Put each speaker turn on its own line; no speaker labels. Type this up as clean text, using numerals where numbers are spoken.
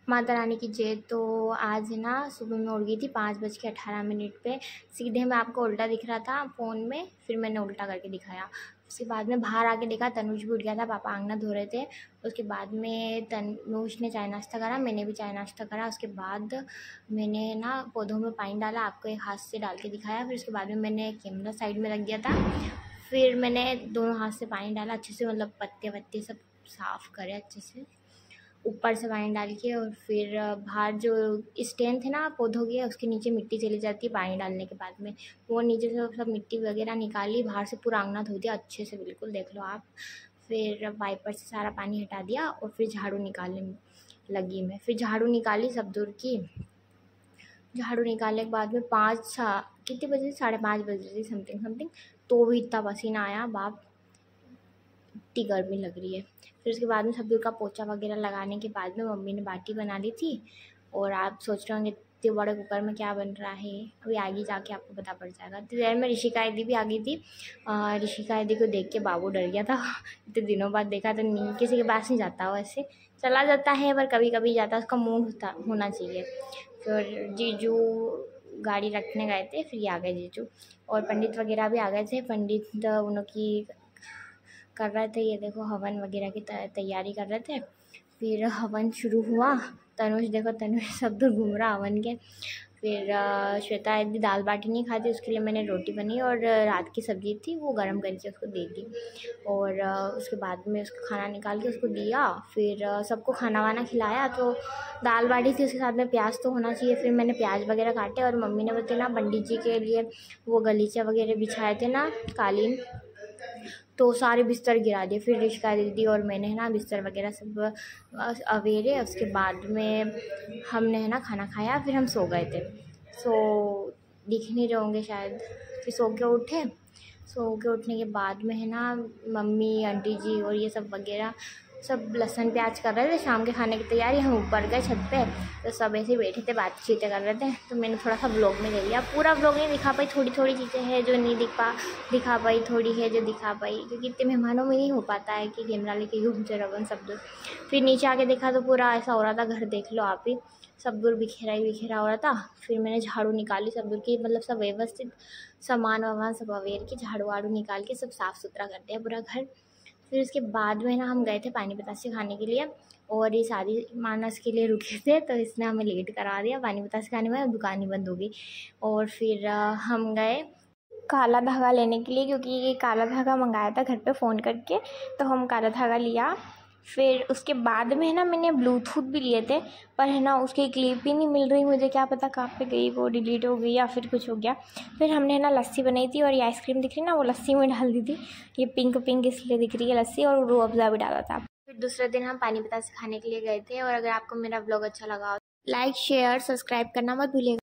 माता रानी की जय। तो आज ना सुबह में उठ गई थी 5:18 पे। सीधे में आपको उल्टा दिख रहा था फ़ोन में, फिर मैंने उल्टा करके दिखाया। उसके बाद में बाहर आके देखा तनुज भी उठ गया था, पापा आंगना धो रहे थे। उसके बाद में तनुज ने चाय नाश्ता करा, मैंने भी चाय नाश्ता करा। उसके बाद मैंने ना पौधों में पानी डाला, आपको एक हाथ से डाल के दिखाया। फिर उसके बाद में मैंने कैमरा साइड में रख दिया था, फिर मैंने दोनों हाथ से पानी डाला अच्छे से, मतलब पत्ते वत्ते सब साफ़ करे अच्छे से ऊपर से पानी डाल के। और फिर बाहर जो स्टैंड थे ना पौधों के, उसके नीचे मिट्टी चली जाती है पानी डालने के बाद में, वो नीचे से सब मिट्टी वगैरह निकाली, बाहर से पूरा आंगना धो दिया अच्छे से, बिल्कुल देख लो आप। फिर वाइपर से सारा पानी हटा दिया और फिर झाड़ू निकालने लगी मैं। फिर झाड़ू निकाली सब दूर की। झाड़ू निकालने के बाद में कितने बजे, 5:30 बज रही थी समथिंग। तो भी इतना पसीना आया बाप, इतनी गर्मी लग रही है। फिर उसके बाद में सब्जी का पोछा वगैरह लगाने के बाद में मम्मी ने बाटी बना ली थी। और आप सोच रहे होंगे इतने बड़े कुकर में क्या बन रहा है, अभी आगे जाके आपको पता पड़ जाएगा। तो देर में ऋषिका दीदी भी आ गई थी। ऋषिका दीदी को देख के बाबू डर गया था इतने दिनों बाद देखा। तो नहीं, किसी के पास नहीं जाता, वैसे चला जाता है पर कभी कभी जाता, उसका मूड होना चाहिए। फिर जीजू गाड़ी रखने गए थे, फिर ये आ गए जीजू। और पंडित वगैरह भी आ गए थे। पंडित उन की कर रहे थे, ये देखो हवन वगैरह की तैयारी कर रहे थे। फिर हवन शुरू हुआ। तनुज देखो, तनुज सब दूर घूम रहा हवन के। फिर श्वेता यदि दाल बाटी नहीं खाती, उसके लिए मैंने रोटी बनी और रात की सब्ज़ी थी वो गरम करके उसको दे दी। और उसके बाद में उसको खाना निकाल के उसको दिया। फिर सबको खाना वाना खिलाया। तो दाल बाटी थी, उसके साथ में प्याज तो होना चाहिए। फिर मैंने प्याज वगैरह काटे और मम्मी ने बताया ना पंडित जी के लिए वो गलीचा वगैरह बिछाए थे ना कालीन, तो सारे बिस्तर गिरा दिए। फिर ऋषिका दीदी और मैंने ना बिस्तर वगैरह सब अवेरे। उसके बाद में हमने है ना खाना खाया, फिर हम सो गए थे। दिख नहीं रहे होंगे शायद। फिर सो के उठने के बाद में है ना मम्मी आंटी जी और ये सब वगैरह सब लहसुन प्याज कर रहे थे, शाम के खाने की तैयारी। हम ऊपर गए छत पे, तो सब ऐसे बैठे थे बातचीतें कर रहे थे। तो मैंने थोड़ा सा ब्लॉग में ले लिया, पूरा ब्लॉग नहीं दिखा पाई, थोड़ी चीज़ें हैं जो नहीं दिखा पाई, थोड़ी है जो दिखा पाई, क्योंकि इतने मेहमानों में नहीं हो पाता है कि कैमरा लेके घूमते रहो सब दूर। फिर नीचे आके देखा तो पूरा ऐसा हो रहा था, घर देख लो आप ही, सब दूर बिखेरा हो रहा था। फिर मैंने झाड़ू निकाली सब दूर की, मतलब सब व्यवस्थित सामान वामान सब अवेयर की, झाड़ू वाड़ू निकाल के सब साफ़ सुथरा कर दिया पूरा घर। फिर उसके बाद में ना हम गए थे पानी बतासे खाने के लिए, और ये शादी मानस के लिए रुके थे, तो इसने हमें लेट करा दिया पानी बतासे खाने में, दुकान ही बंद हो गई। और फिर हम गए काला धागा लेने के लिए, क्योंकि ये काला धागा मंगाया था घर पे फ़ोन करके, तो हम काला धागा लिया। फिर उसके बाद में है ना मैंने ब्लूटूथ भी लिए थे, पर है ना उसकी क्लिप ही नहीं मिल रही, मुझे क्या पता कहाँ पे गई, वो डिलीट हो गई या फिर कुछ हो गया। फिर हमने है ना लस्सी बनाई थी, और ये आइसक्रीम दिख रही ना वो लस्सी में डाल दी थी, ये पिंक इसलिए दिख रही है लस्सी, और रूह अफ़ज़ा भी डाला था। फिर दूसरे दिन हम पानी बतासे खाने के लिए गए थे। और अगर आपको मेरा ब्लॉग अच्छा लगा, लाइक शेयर सब्सक्राइब करना मत भूलिएगा।